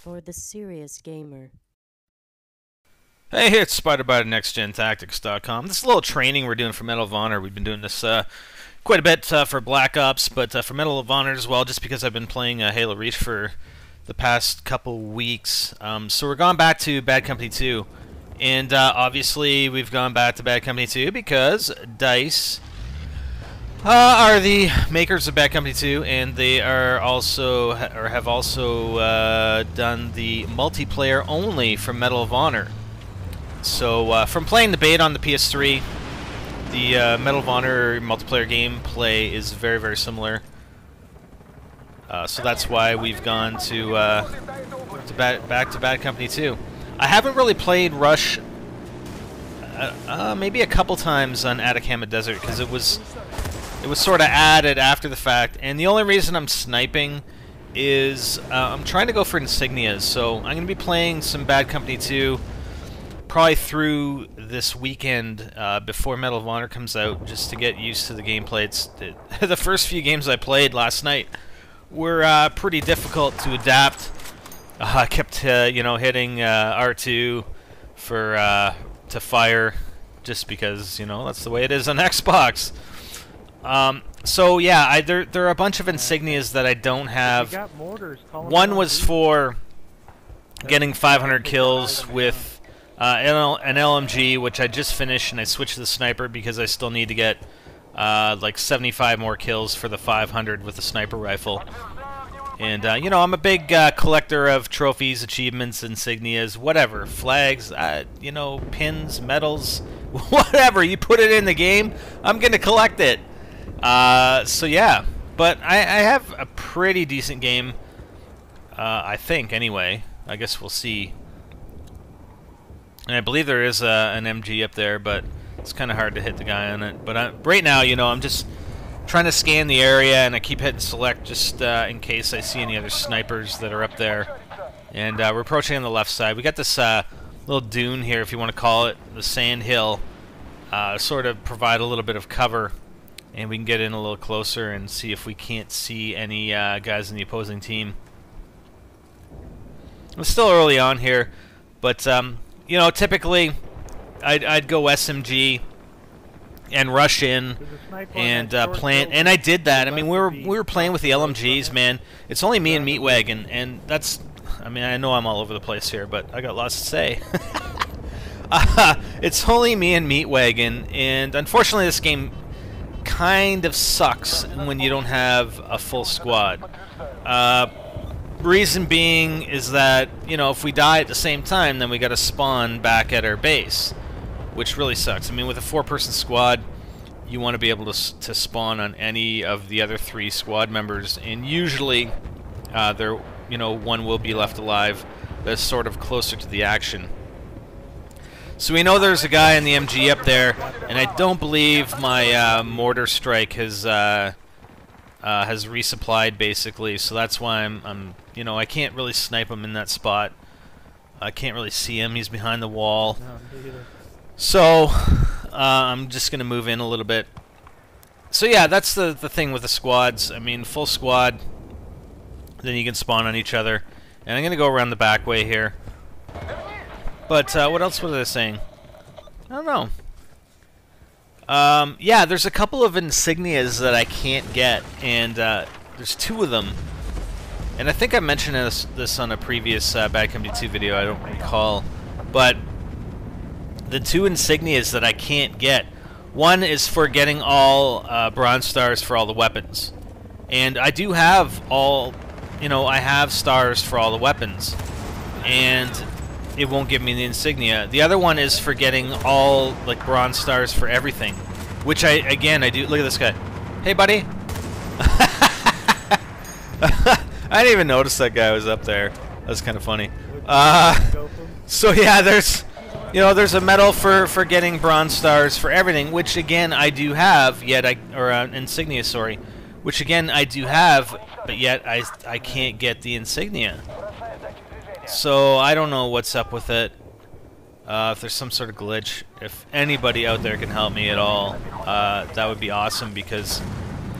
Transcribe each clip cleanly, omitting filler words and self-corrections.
for the serious gamer. Hey, it's Spider-Bite at NextGenTactics.com. This is a little training we're doing for Medal of Honor. We've been doing this quite a bit for Black Ops, but for Medal of Honor as well, just because I've been playing Halo Reach for the past couple weeks. So we're going back to Bad Company 2. And obviously we've gone back to Bad Company 2 because DICE are the makers of Bad Company 2, and they are also, or have also done the multiplayer only for Medal of Honor. So from playing the beta on the PS3, the Medal of Honor multiplayer gameplay is very, very similar. So that's why we've gone to back to Bad Company 2. I haven't really played Rush maybe a couple times on Atacama Desert because it was sort of added after the fact, and the only reason I'm sniping is I'm trying to go for insignias. So I'm going to be playing some Bad Company 2 probably through this weekend before Medal of Honor comes out, just to get used to the gameplay. The first few games I played last night were pretty difficult to adapt. I kept you know, hitting R2 for to fire, just because, you know, that's the way it is on Xbox. So yeah, there are a bunch of insignias that I don't have. One was for getting 500 kills with an LMG, which I just finished, and I switched to the sniper because I still need to get like 75 more kills for the 500 with the sniper rifle. And you know, I'm a big collector of trophies, achievements, insignias, whatever, flags, you know, pins, medals, whatever. You put it in the game, I'm gonna collect it. So yeah, but I have a pretty decent game, I think, anyway. I guess we'll see. And I believe there is an MG up there, but it's kind of hard to hit the guy on it. But right now, you know, I'm just trying to scan the area, and I keep hitting select just in case I see any other snipers that are up there. And we're approaching on the left side. We got this little dune here, if you want to call it, the sand hill, sort of provide a little bit of cover, and we can get in a little closer and see if we can't see any guys in the opposing team. It's still early on here, but you know, typically I'd go SMG and rush in and plant, and I did that. I mean, we were playing with the LMGs, man. It's only me and Meatwagon, and that's, I mean, I know I'm all over the place here, but I got lots to say. It's only me and Meatwagon, and unfortunately this game kind of sucks when you don't have a full squad. Reason being is that, you know, if we die at the same time, then we got to spawn back at our base, which really sucks. I mean, with a 4-person squad, you want to be able to spawn on any of the other 3 squad members, and usually there, you know, one will be left alive that's sort of closer to the action. So we know there's a guy in the MG up there, and I don't believe my mortar strike has resupplied, basically. So that's why I'm, you know, I can't really snipe him in that spot. I can't really see him. He's behind the wall. So I'm just gonna move in a little bit. So yeah, that's the thing with the squads. I mean, full squad, then you can spawn on each other. And I'm gonna go around the back way here. But what else was I saying? I don't know. Yeah, there's a couple of insignias that I can't get, and there's 2 of them. And I think I mentioned this on a previous Bad Company 2 video, I don't recall. But the 2 insignias that I can't get, one is for getting all bronze stars for all the weapons. And I do have all, you know, I have stars for all the weapons. And it won't give me the insignia. The other one is for getting all, like, bronze stars for everything, which I do. Look at this guy. Hey, buddy. I didn't even notice that guy was up there. That's kind of funny. So yeah, there's, you know, there's a medal for getting bronze stars for everything, which again I do have, yet or insignia, sorry, which again I do have, but yet I can't get the insignia. So I don't know what's up with it. If there's some sort of glitch, if anybody out there can help me at all, that would be awesome, because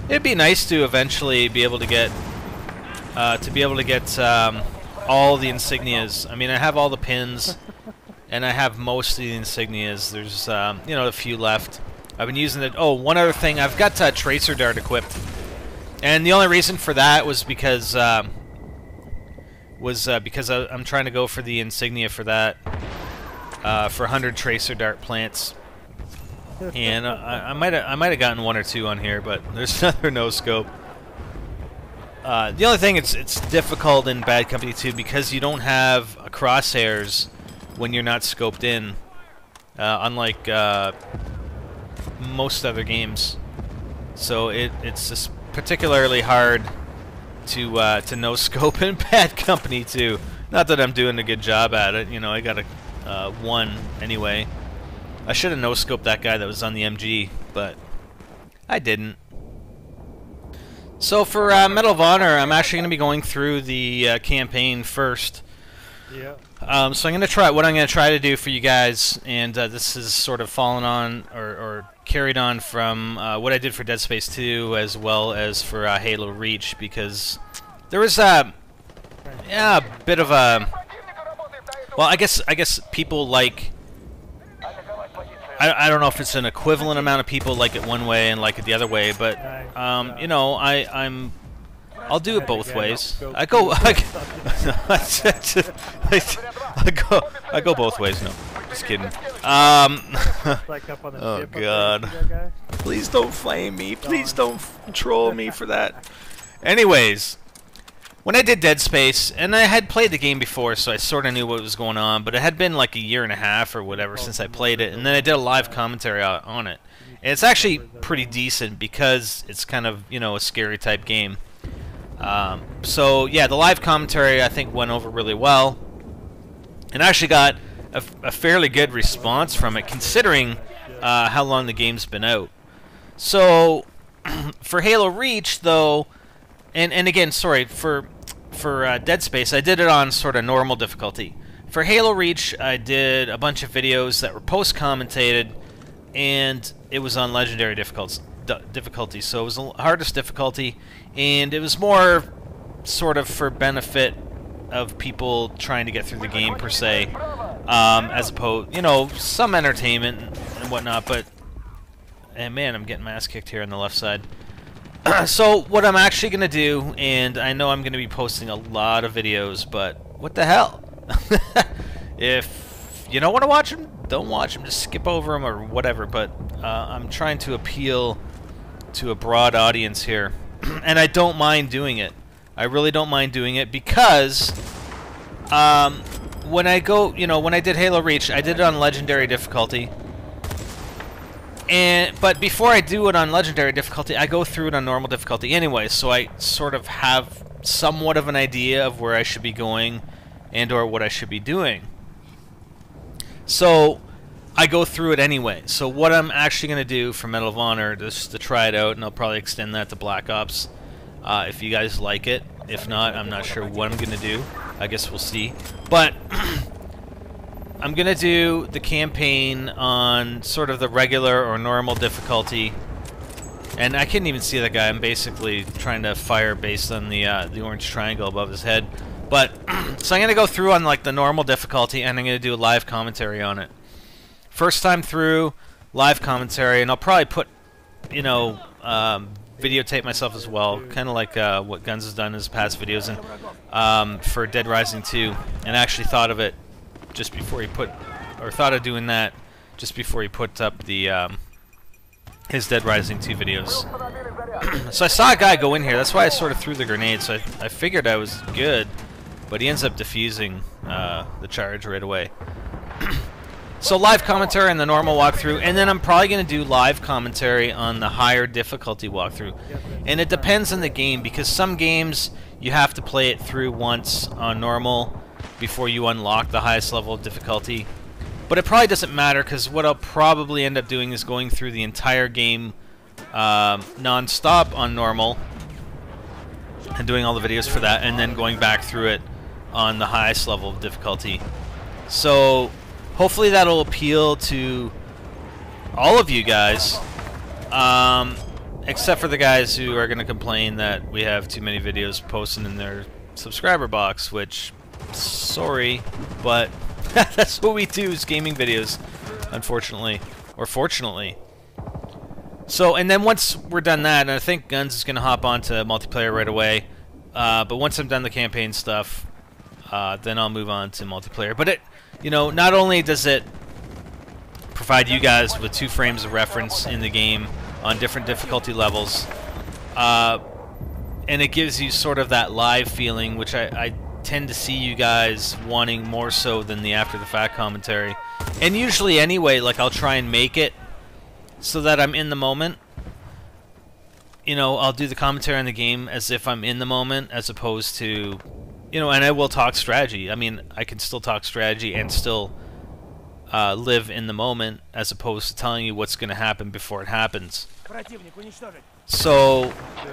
it'd be nice to eventually be able to get all the insignias. I mean, I have all the pins, and I have most of the insignias. There's, you know, a few left. I've been using it. Oh, one other thing. I've got Tracer Dart equipped. And the only reason for that was because I'm trying to go for the insignia for that, for 100 Tracer Dart plants. And I might have gotten one or two on here, but there's another no scope. The only thing, it's difficult in Bad Company 2 because you don't have crosshairs when you're not scoped in, unlike most other games. So it's just particularly hard to no scope in Bad Company 2. Not that I'm doing a good job at it. You know, I got a 1 anyway. I should have no scoped that guy that was on the MG, but I didn't. So for Medal of Honor, I'm actually going to be going through the campaign first. Yeah. So I'm going to try what I'm going to try to do for you guys, and this is sort of fallen on or carried on from what I did for Dead Space 2 as well as for Halo Reach, because there was a bit of a, well, I guess people like, I don't know if it's an equivalent amount of people like it one way and like it the other way, but you know, I'll do it both ways. I go both ways. No, just kidding. Oh God! Please don't flame me. Please don't troll me for that. Anyways, when I did Dead Space, and I had played the game before, so I sort of knew what was going on, but it had been like a year and a half or whatever since I played it, and then I did a live commentary on it. And it's actually pretty decent because it's kind of, you know, a scary type game. So yeah, the live commentary I think went over really well, and I actually got a fairly good response from it considering how long the game's been out. So for Halo Reach though, and again, sorry, for Dead Space, I did it on sort of normal difficulty. For Halo Reach, I did a bunch of videos that were post-commentated, and it was on legendary difficulty, so it was the hardest difficulty, and it was more sort of for benefit of people trying to get through the game per se, as opposed, you know, some entertainment and whatnot. But and man, I'm getting my ass kicked here on the left side. So what I'm actually going to do, and I know I'm going to be posting a lot of videos, but what the hell? If you don't want to watch them, don't watch them. Just skip over them or whatever. But I'm trying to appeal to a broad audience here, and I don't mind doing it. I really don't mind doing it because when I go, you know, when I did Halo Reach, I did it on legendary difficulty. But before I do it on legendary difficulty, I go through it on normal difficulty anyway, so I sort of have somewhat of an idea of where I should be going and or what I should be doing. So I go through it anyway. So what I'm actually going to do for Medal of Honor, just to try it out, and I'll probably extend that to Black Ops if you guys like it. If not, I'm not sure what I'm going to do. I guess we'll see. But I'm going to do the campaign on sort of the regular or normal difficulty. And I couldn't even see that guy. I'm basically trying to fire based on the orange triangle above his head. But, so I'm going to go through on like the normal difficulty, and I'm going to do a live commentary on it. First time through, live commentary, and I'll probably put, you know, videotape myself as well, kind of like what Guns has done in his past videos, and for Dead Rising 2, and actually thought of it just before he put, or thought of doing that just before he put up the his Dead Rising 2 videos. So I saw a guy go in here. That's why I sort of threw the grenade. So I figured I was good, but he ends up defusing the charge right away. So live commentary on the normal walkthrough, and then I'm probably going to do live commentary on the higher difficulty walkthrough. And it depends on the game, because some games you have to play it through once on normal before you unlock the highest level of difficulty. But it probably doesn't matter, because what I'll probably end up doing is going through the entire game non-stop on normal and doing all the videos for that, and then going back through it on the highest level of difficulty. So hopefully that'll appeal to all of you guys, except for the guys who are going to complain that we have too many videos posted in their subscriber box, which Sorry, but that's what we do, is gaming videos, unfortunately. Or fortunately. So, and then once we're done that, and I think Guns is going to hop onto multiplayer right away, but once I'm done the campaign stuff, then I'll move on to multiplayer. But it, you know, not only does it provide you guys with 2 frames of reference in the game on different difficulty levels, and it gives you sort of that live feeling, which I tend to see you guys wanting more so than the after the fact commentary. And usually anyway, like, I'll try and make it so that I'm in the moment. You know, I'll do the commentary on the game as if I'm in the moment, as opposed to, you know, and I will talk strategy. I mean, I can still talk strategy and still live in the moment, as opposed to telling you what's going to happen before it happens. So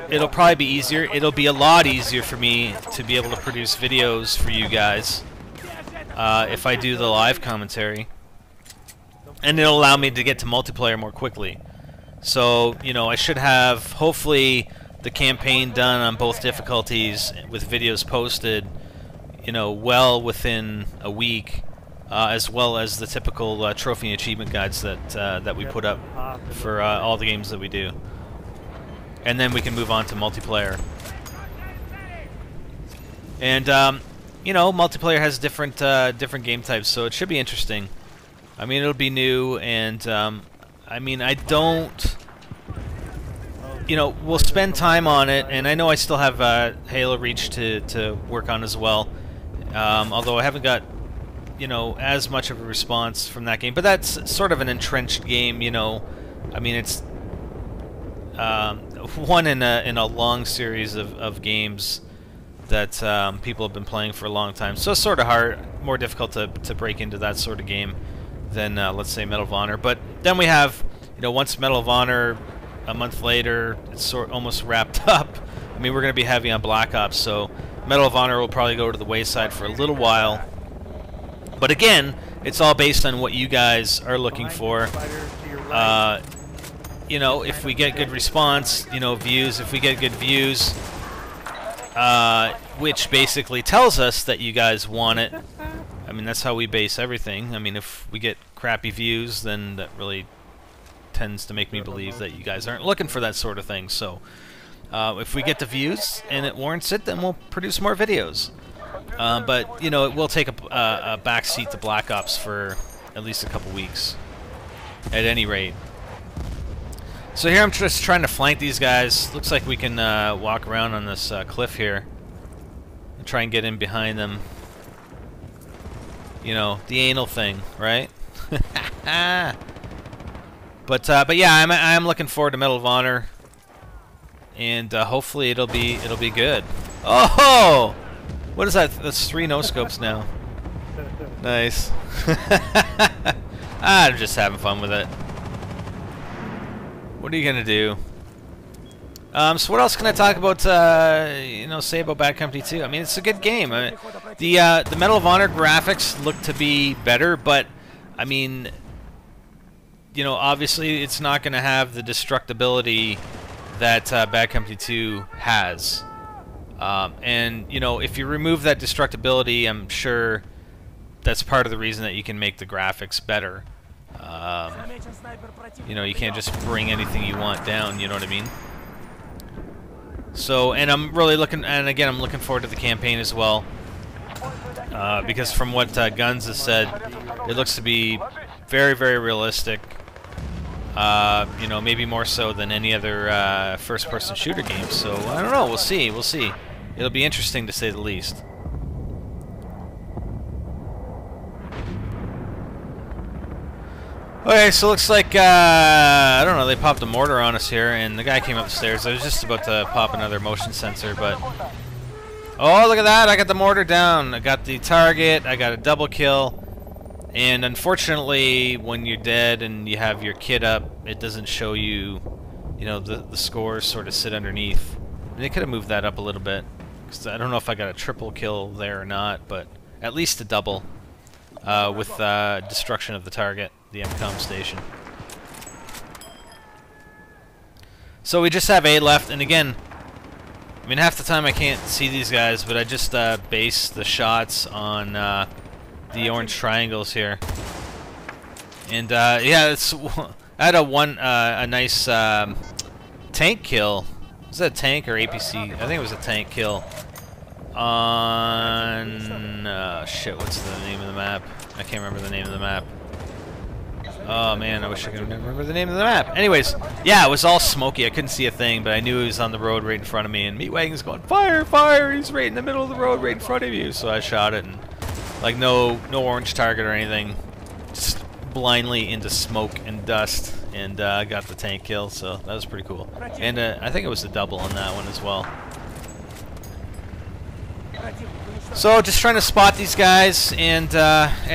it'll probably be easier. It'll be a lot easier for me to be able to produce videos for you guys if I do the live commentary. And it'll allow me to get to multiplayer more quickly. So, you know, I should have, hopefully, the campaign done on both difficulties with videos posted, you know, well within a week, as well as the typical trophy and achievement guides that we put up for all the games that we do. And then we can move on to multiplayer. And, you know, multiplayer has different game types, so it should be interesting. I mean, it'll be new, and I mean, I don't, you know, we'll spend time on it, and I know I still have Halo Reach to work on as well, although I haven't got, you know, as much of a response from that game. But that's sort of an entrenched game, you know. I mean, it's one in a long series of games that people have been playing for a long time, so it's sort of hard, more difficult to break into that sort of game than, let's say, Medal of Honor. But then we have, you know, once Medal of Honor, a month later, it's almost wrapped up. I mean, we're going to be heavy on Black Ops, so Medal of Honor will probably go to the wayside for a little while. But again, it's all based on what you guys are looking for. You know, if we get good response, you know, views, if we get good views, which basically tells us that you guys want it. I mean, that's how we base everything. I mean, if we get crappy views, then that really tends to make me believe that you guys aren't looking for that sort of thing. So, if we get the views and it warrants it, then we'll produce more videos. But, you know, it will take a backseat to Black Ops for at least a couple weeks, at any rate. So here I'm just trying to flank these guys. Looks like we can walk around on this cliff here and try and get in behind them. You know, the anal thing, right? But yeah, I'm looking forward to Medal of Honor, and hopefully it'll be good. Oh, what is that? That's 3 no-scopes now. Nice. I'm just having fun with it. What are you gonna do? So what else can I talk about? You know, say about Bad Company 2. I mean, it's a good game. I mean, the Medal of Honor graphics look to be better, but I mean, you know, obviously it's not going to have the destructibility that Bad Company 2 has. And you know, if you remove that destructibility, I'm sure that's part of the reason that you can make the graphics better. You know, you can't just bring anything you want down. You know what I mean? So, and I'm really looking, and again, I'm looking forward to the campaign as well, because from what Guns has said, it looks to be very, very realistic. You know, maybe more so than any other first-person shooter game. So I don't know. We'll see. We'll see. It'll be interesting to say the least. Okay, so looks like, I don't know, they popped a mortar on us here, and the guy came up the stairs. I was just about to pop another motion sensor, but... Oh, look at that! I got the mortar down! I got the target, I got a double kill, and unfortunately, when you're dead and you have your kit up, it doesn't show you, you know, the scores sort of sit underneath. They could have moved that up a little bit, because I don't know if I got a triple kill there or not, but at least a double, with destruction of the target. The MCOM station. So we just have A left, and again, I mean, half the time I can't see these guys, but I just base the shots on the orange triangles here. And yeah, it's I had a nice tank kill. Was that a tank or APC? I think it was a tank kill on shit. What's the name of the map? I can't remember the name of the map. Oh man, I wish I could remember the name of the map. Anyways, yeah, it was all smoky. I couldn't see a thing, but I knew he was on the road right in front of me, and Meatwagon's going, fire, fire! He's right in the middle of the road, right in front of you. So I shot it, and like no orange target or anything, just blindly into smoke and dust, and got the tank kill. So that was pretty cool. And I think it was a double on that one as well. So just trying to spot these guys and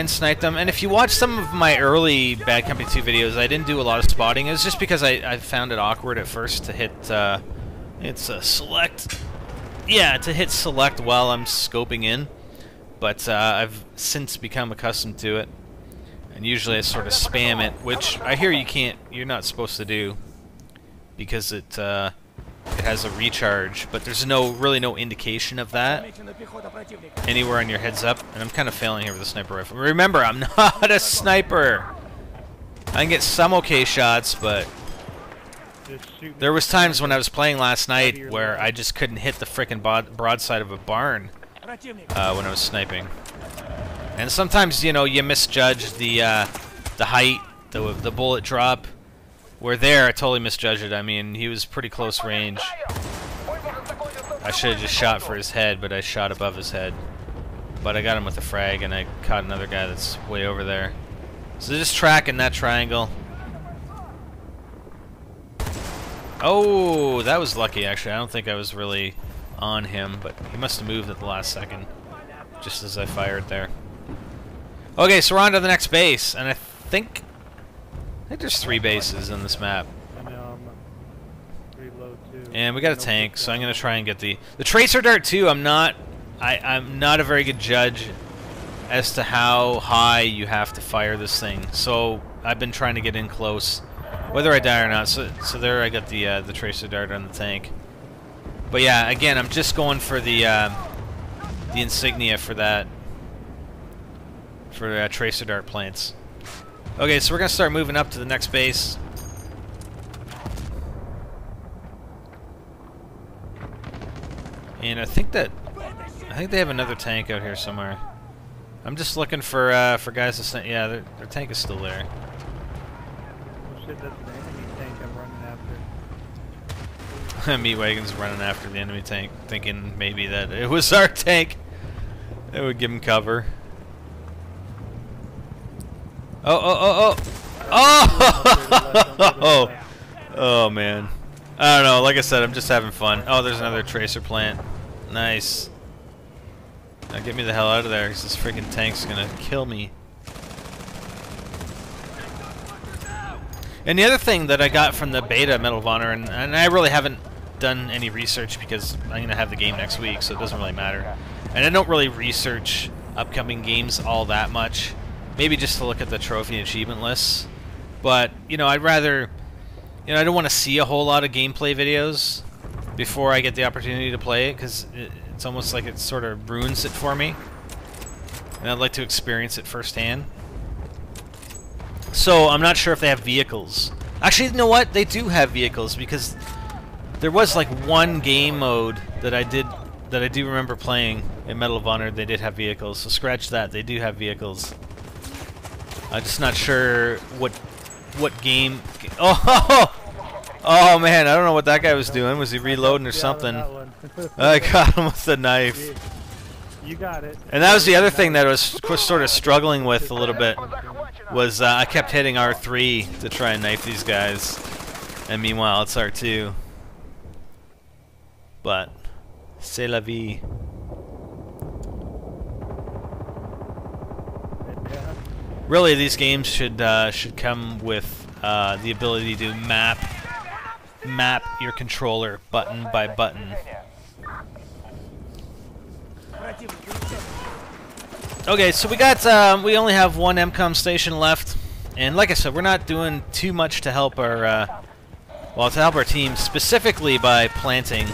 snipe them. And if you watch some of my early Bad Company 2 videos, I didn't do a lot of spotting. It was just because I found it awkward at first to hit select. Yeah, to hit select while I'm scoping in. But I've since become accustomed to it. And usually I sort of spam it, which I hear you're not supposed to do, because it has a recharge, but there's really no indication of that anywhere on your heads up, and I'm kind of failing here with the sniper rifle. Remember, I'm not a sniper. I can get some okay shots, but there was times when I was playing last night where I just couldn't hit the frickin' broadside of a barn when I was sniping. And sometimes, you know, you misjudge the height, the bullet drop. Where there, I totally misjudged it. I mean, he was pretty close range. I should have just shot for his head, but I shot above his head. But I got him with a frag, and I caught another guy that's way over there. So just tracking that triangle. Oh, that was lucky, actually. I don't think I was really on him, but he must have moved at the last second, just as I fired there. Okay, so we're on to the next base, and I think there's 3 bases in this map. And we got a tank, so I'm gonna try and get the tracer dart too. I'm not a very good judge as to how high you have to fire this thing. So I've been trying to get in close, whether I die or not. So there I got the tracer dart on the tank. But yeah, again, I'm just going for the insignia for tracer dart plants. Okay, so we're gonna start moving up to the next base. And I think they have another tank out here somewhere. I'm just looking for guys to snipe. Yeah, their tank is still there. Oh shit, that's the enemy tank I'm running after. Meatwagon's running after the enemy tank, thinking maybe that it was our tank. It would give him cover. Oh! Oh man. I don't know, like I said, I'm just having fun. Oh, there's another tracer plant. Nice. Now get me the hell out of there, because this freaking tank's gonna kill me. And the other thing that I got from the beta Medal of Honor, and I really haven't done any research because I'm gonna have the game next week, so it doesn't really matter. And I don't really research upcoming games all that much. Maybe just to look at the trophy and achievement lists. But, you know, I'd rather... You know, I don't want to see a whole lot of gameplay videos before I get the opportunity to play it, because it's almost like it sort of ruins it for me. And I'd like to experience it firsthand. So, I'm not sure if they have vehicles. Actually, you know what? They do have vehicles, because there was like one game mode that I do remember playing in Medal of Honor. They did have vehicles, so scratch that. They do have vehicles. I'm just not sure what game. Oh man, I don't know what that guy was doing. Was he reloading or something? I got him with the knife. You got it. And that was the other thing that I was sort of struggling with a little bit. Was I kept hitting R3 to try and knife these guys, and meanwhile it's R2. But c'est la vie. Really, these games should come with the ability to map your controller button by button. Okay, so we only have one MCOM station left, and like I said, we're not doing too much to help our team, specifically by planting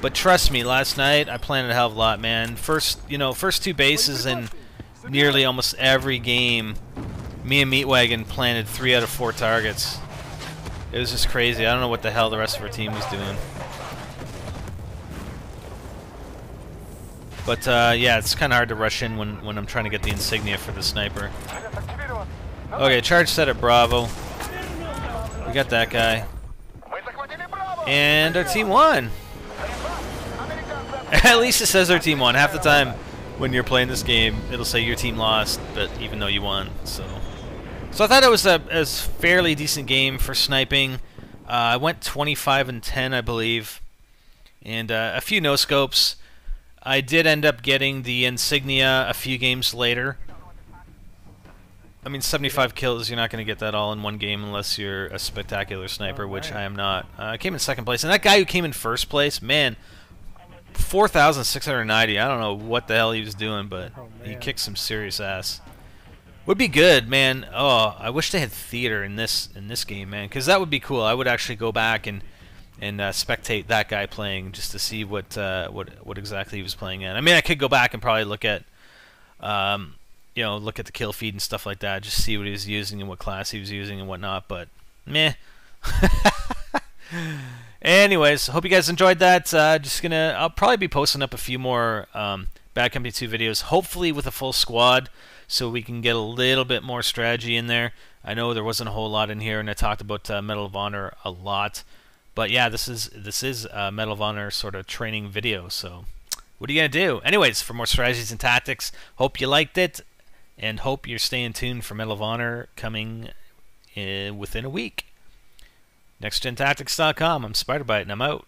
But trust me, last night I planted a hell of a lot, man. First two bases in nearly almost every game, me and Meatwagon planted 3 out of 4 targets. It was just crazy. I don't know what the hell the rest of our team was doing. But yeah, it's kind of hard to rush in when I'm trying to get the insignia for the sniper. Okay, charge set at Bravo. We got that guy. And our team won! At least it says our team won. Half the time when you're playing this game, it'll say your team lost, but even though you won. So I thought it was a fairly decent game for sniping. I went 25 and 10, I believe. And a few no-scopes. I did end up getting the insignia a few games later. I mean, 75 kills, you're not going to get that all in one game unless you're a spectacular sniper, which I am not. I came in second place. And that guy who came in first place, man, 4,690. I don't know what the hell he was doing, but he kicked some serious ass. Would be good, man. Oh, I wish they had theater in this game, man, because that would be cool. I would actually go back and spectate that guy playing just to see what exactly he was playing at. I mean, I could go back and probably look at look at the kill feed and stuff like that, just see what he was using and what class he was using and whatnot. But meh. Anyways, hope you guys enjoyed that. I'll probably be posting up a few more Bad Company 2 videos, hopefully with a full squad, so we can get a little bit more strategy in there. I know there wasn't a whole lot in here, and I talked about Medal of Honor a lot. But yeah, this is a Medal of Honor sort of training video, so what are you going to do? Anyways, for more strategies and tactics, hope you liked it, and hope you're staying tuned for Medal of Honor coming within a week. NextGenTactics.com. I'm Spiderbite, and I'm out.